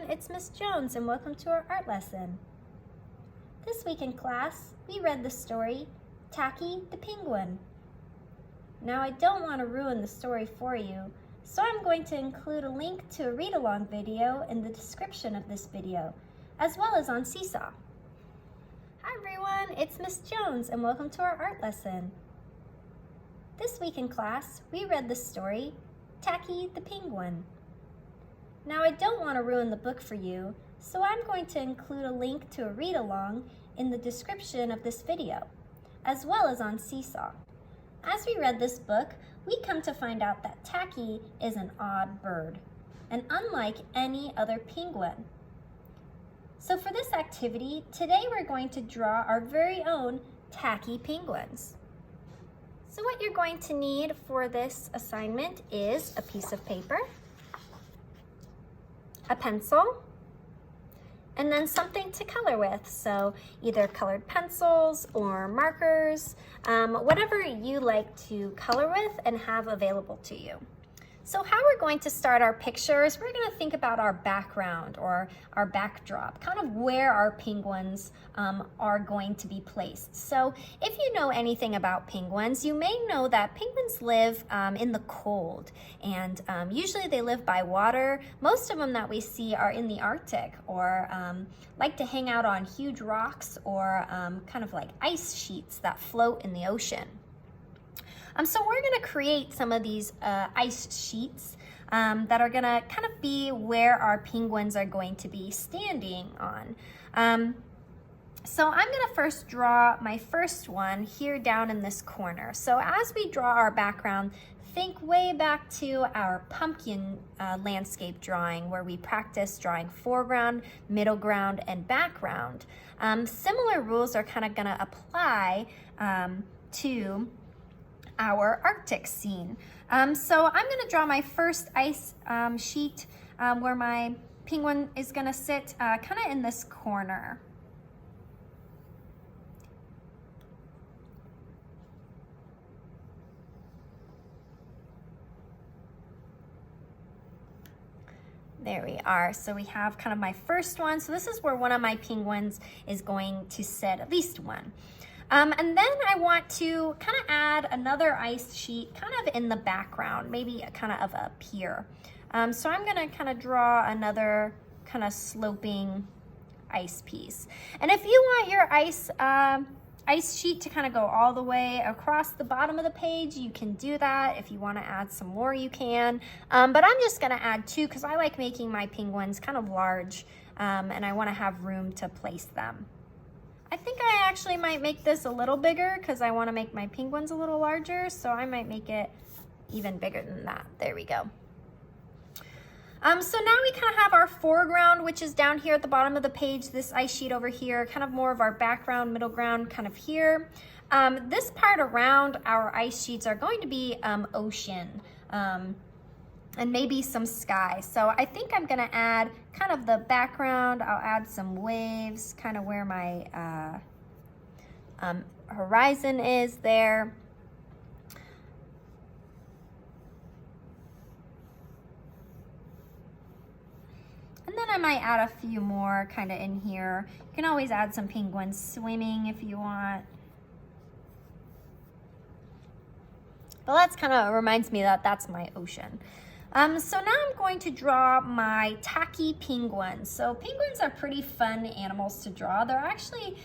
it's Miss Jones and welcome to our art lesson. This week in class, we read the story, Tacky the Penguin. Now I don't want to ruin the story for you, so I'm going to include a link to a read-along video in the description of this video, as well as on Seesaw. Hi everyone, it's Miss Jones and welcome to our art lesson. This week in class, we read the story, Tacky the Penguin. Now I don't want to ruin the book for you, so I'm going to include a link to a read-along in the description of this video, as well as on Seesaw. As we read this book, we come to find out that Tacky is an odd bird, and unlike any other penguin. So for this activity, today we're going to draw our very own Tacky penguins. So what you're going to need for this assignment is a piece of paper, a pencil, and then something to color with. So either colored pencils or markers, whatever you like to color with and have available to you. So how we're going to start our pictures, we're going to think about our background or our backdrop, kind of where our penguins are going to be placed. So if you know anything about penguins, you may know that penguins live in the cold, and usually they live by water. Most of them that we see are in the Arctic or like to hang out on huge rocks or kind of like ice sheets that float in the ocean. So we're going to create some of these ice sheets that are going to kind of be where our penguins are going to be standing on. So I'm going to first draw my first one here down in this corner. So as we draw our background, think way back to our pumpkin landscape drawing where we practice drawing foreground, middle ground, and background. Similar rules are kind of going to apply to our Arctic scene. So I'm going to draw my first ice sheet where my penguin is going to sit kind of in this corner. There we are. So we have kind of my first one. So this is where one of my penguins is going to sit, at least one. And then I want to kind of add another ice sheet kind of in the background, maybe kind of up here. So I'm going to kind of draw another kind of sloping ice piece. And if you want your ice sheet to kind of go all the way across the bottom of the page, you can do that. If you want to add some more, you can. But I'm just going to add two because I like making my penguins kind of large and I want to have room to place them. I think I actually might make this a little bigger because I want to make my penguins a little larger, so I might make it even bigger than that. There we go. So now we kind of have our foreground, which is down here at the bottom of the page, this ice sheet over here, kind of more of our background, middle ground kind of here. This part around our ice sheets are going to be ocean. And maybe some sky. So I think I'm gonna add kind of the background. I'll add some waves, kind of where my horizon is there. And then I might add a few more kind of in here. You can always add some penguins swimming if you want. Well, that's kind of reminds me that that's my ocean. So now I'm going to draw my tacky penguins. So penguins are pretty fun animals to draw. They're actually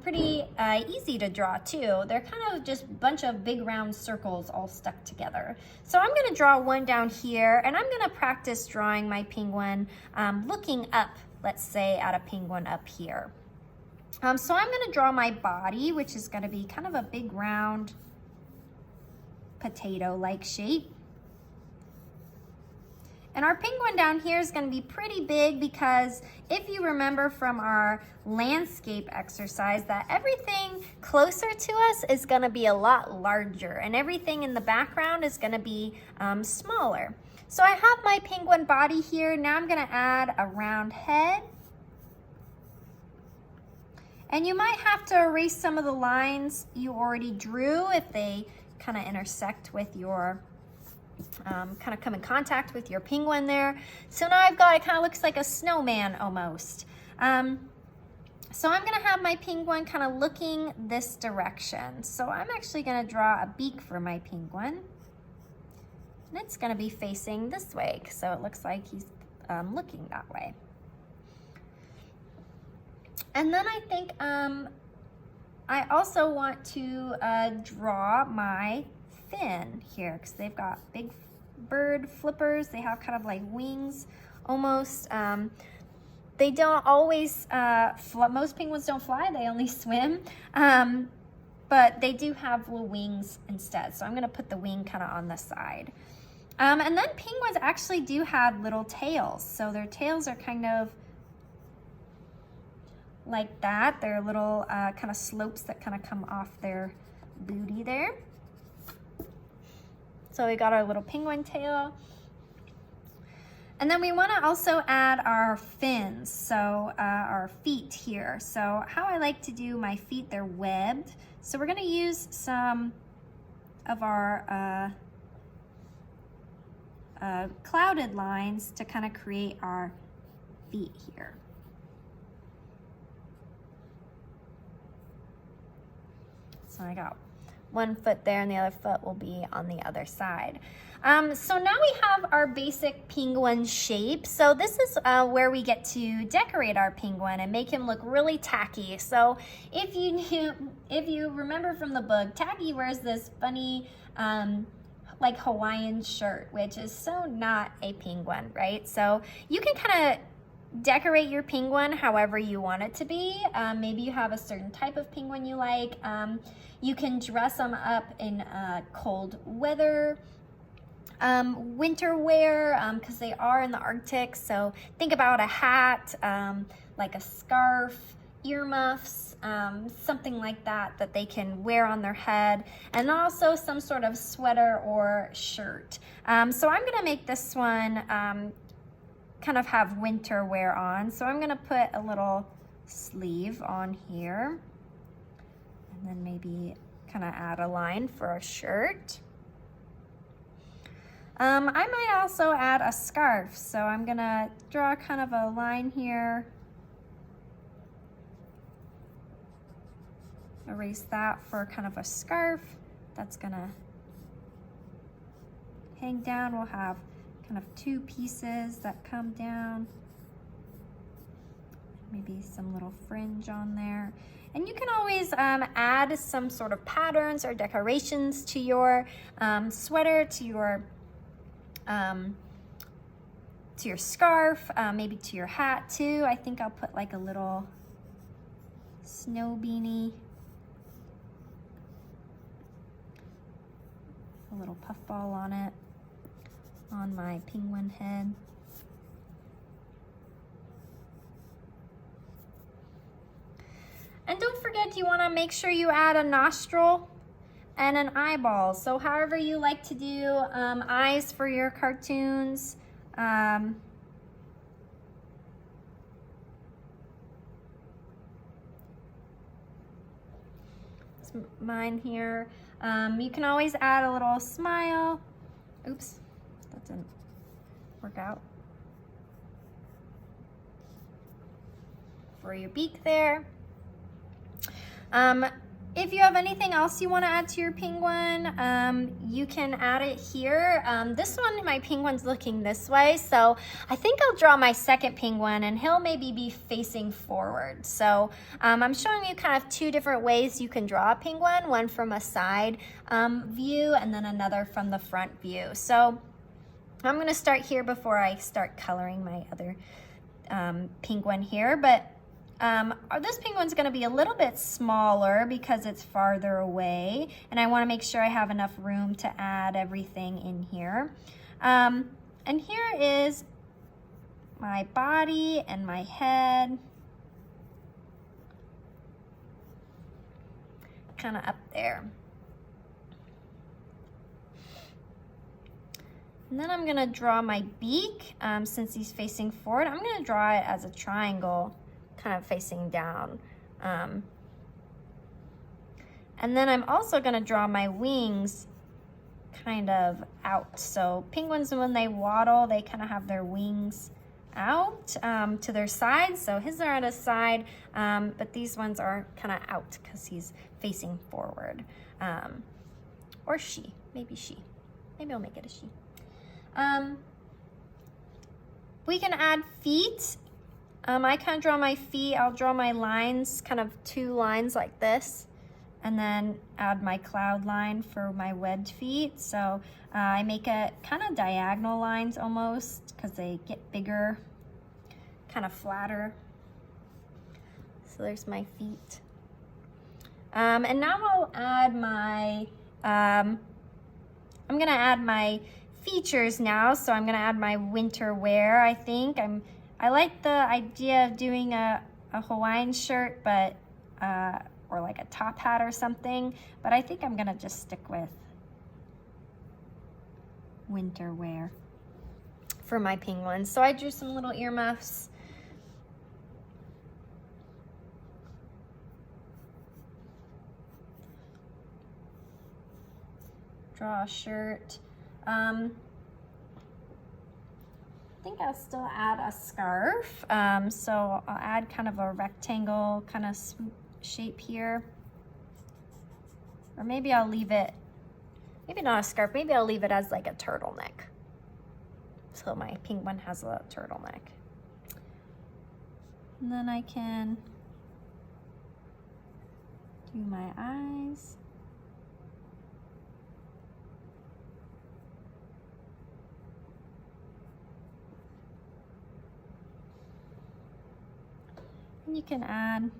pretty easy to draw too. They're kind of just a bunch of big round circles all stuck together. So I'm going to draw one down here, and I'm going to practice drawing my penguin looking up, let's say at a penguin up here. So I'm going to draw my body, which is going to be kind of a big round potato-like shape. And our penguin down here is going to be pretty big because if you remember from our landscape exercise that everything closer to us is going to be a lot larger and everything in the background is going to be smaller. So I have my penguin body here. Now I'm going to add a round head. And you might have to erase some of the lines you already drew if they kind of intersect with your kind of come in contact with your penguin there. So now I've got, it kind of looks like a snowman almost. So I'm gonna have my penguin kind of looking this direction. So I'm actually gonna draw a beak for my penguin. And it's gonna be facing this way, so it looks like he's looking that way. And then I think I also want to draw my fin here, because they've got big bird flippers. They have kind of like wings almost. They don't always, most penguins don't fly, they only swim. But they do have little wings instead. So I'm gonna put the wing kind of on the side. And then penguins actually do have little tails. So their tails are kind of like that. They're little kind of slopes that kind of come off their booty there. So we got our little penguin tail. And then we want to also add our fins, so our feet here. So how I like to do my feet, they're webbed. So we're going to use some of our clouded lines to kind of create our feet here. So I got one foot there and the other foot will be on the other side. So now we have our basic penguin shape. So this is where we get to decorate our penguin and make him look really tacky. So if you remember from the book, Tacky wears this funny like Hawaiian shirt, which is so not a penguin, right? So you can kind of decorate your penguin however you want it to be. Maybe you have a certain type of penguin you like. You can dress them up in cold weather, winter wear, because they are in the Arctic. So think about a hat, like a scarf, earmuffs, something like that that they can wear on their head, and also some sort of sweater or shirt. So I'm gonna make this one kind of have winter wear on. So I'm gonna put a little sleeve on here, and then maybe kind of add a line for a shirt. I might also add a scarf. So I'm gonna draw kind of a line here. Erase that for kind of a scarf that's gonna hang down. We'll have kind of two pieces that come down. Maybe some little fringe on there. And you can always add some sort of patterns or decorations to your sweater, to your scarf, maybe to your hat too. I think I'll put like a little snow beanie, a little puffball on it, on my penguin head. And don't forget, you want to make sure you add a nostril and an eyeball. So however you like to do eyes for your cartoons. Mine here. You can always add a little smile. Oops, that didn't work out. For your beak there. If you have anything else you want to add to your penguin, you can add it here. This one, my penguin's looking this way, so I think I'll draw my second penguin and he'll maybe be facing forward. So I'm showing you kind of two different ways you can draw a penguin, one from a side view and then another from the front view. So I'm going to start here before I start coloring my other penguin here, but this penguin's going to be a little bit smaller because it's farther away, and I want to make sure I have enough room to add everything in here. And here is my body and my head, kind of up there. And then I'm going to draw my beak. Since he's facing forward, I'm going to draw it as a triangle, kind of facing down. And then I'm also going to draw my wings kind of out. So penguins, when they waddle, they kind of have their wings out to their sides. So his are at his side, but these ones are kind of out because he's facing forward. Or she, maybe she. Maybe I'll make it a she. We can add feet. I kind of draw my feet. I'll draw my lines, kind of 2 lines like this, and then add my cloud line for my webbed feet. So I make it kind of diagonal lines almost because they get bigger, kind of flatter. So there's my feet. And now I'll add my, I'm gonna add my features now. So I'm gonna add my winter wear, I think. I like the idea of doing a Hawaiian shirt, but, or like a top hat or something, but I think I'm gonna just stick with winter wear for my penguins. So I drew some little earmuffs. Draw a shirt. I think I'll still add a scarf. So I'll add kind of a rectangle kind of swoop shape here. Or maybe I'll leave it, maybe not a scarf, maybe I'll leave it as like a turtleneck. So my penguin has a turtleneck. And then I can do my eyes. You can add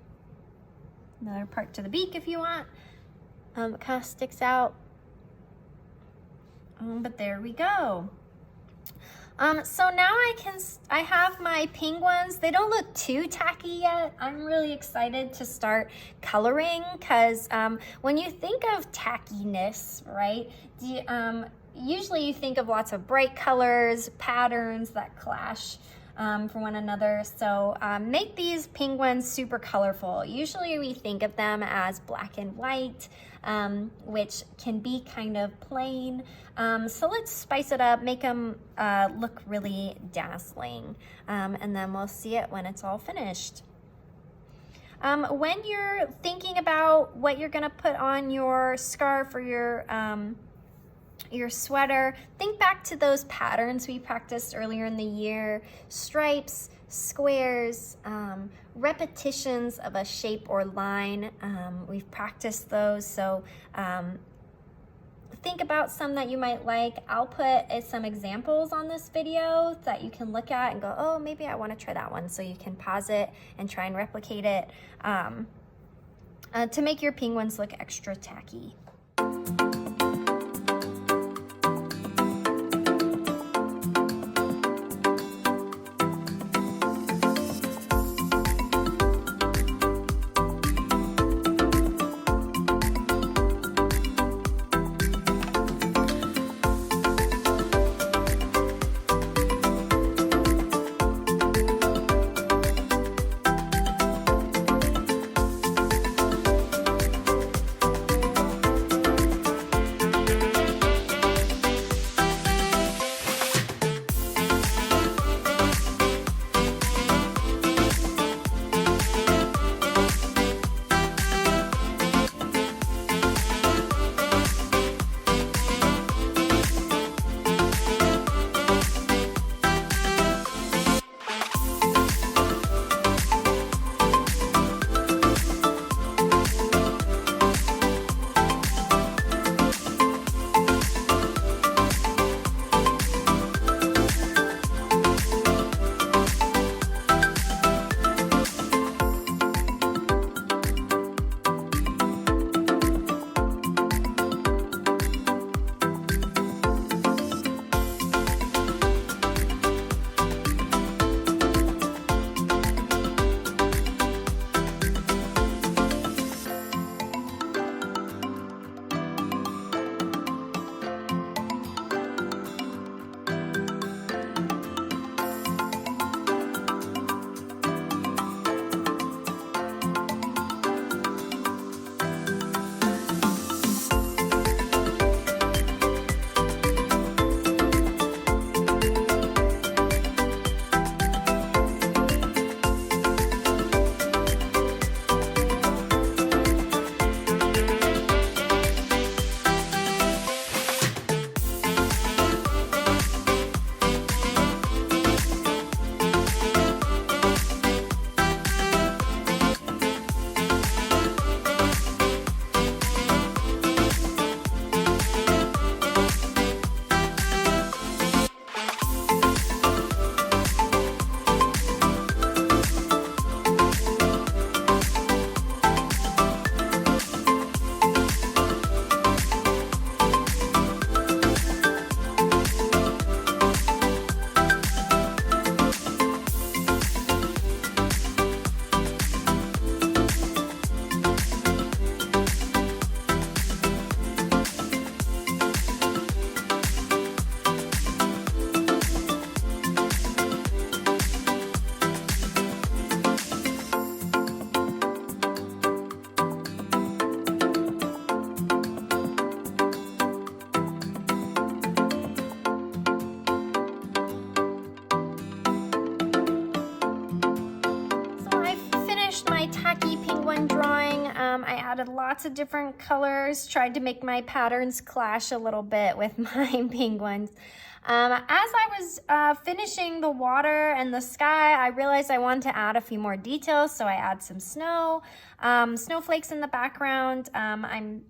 another part to the beak if you want. It kind of sticks out. But there we go. So now I have my penguins. They don't look too tacky yet. I'm really excited to start coloring because when you think of tackiness, right? Usually you think of lots of bright colors, patterns that clash for one another. So make these penguins super colorful. Usually we think of them as black and white, which can be kind of plain. So let's spice it up, make them look really dazzling. And then we'll see it when it's all finished. When you're thinking about what you're gonna put on your scarf or your sweater, think back to those patterns we practiced earlier in the year: stripes, squares, repetitions of a shape or line. We've practiced those, so think about some that you might like. I'll put some examples on this video that you can look at and go, oh, maybe I want to try that one. So you can pause it and try and replicate it to make your penguins look extra tacky. finished my tacky penguin drawing. I added lots of different colors, tried to make my patterns clash a little bit with my penguins. As I was finishing the water and the sky, I realized I wanted to add a few more details, so I add some snow, snowflakes in the background. I'm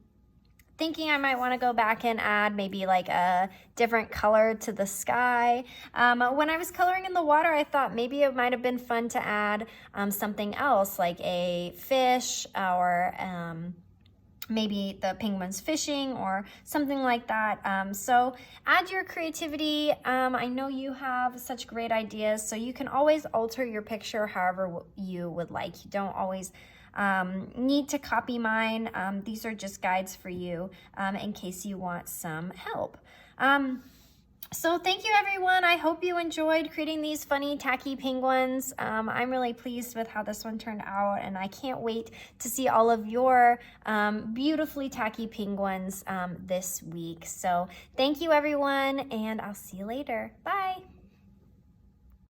thinking I might want to go back and add maybe like a different color to the sky. When I was coloring in the water, I thought maybe it might have been fun to add something else, like a fish or maybe the penguin's fishing or something like that. So add your creativity. I know you have such great ideas, so you can always alter your picture however you would like. You don't always need to copy mine. These are just guides for you in case you want some help. So thank you everyone. I hope you enjoyed creating these funny tacky penguins. I'm really pleased with how this one turned out, and I can't wait to see all of your beautifully tacky penguins this week. So thank you everyone, and I'll see you later. Bye.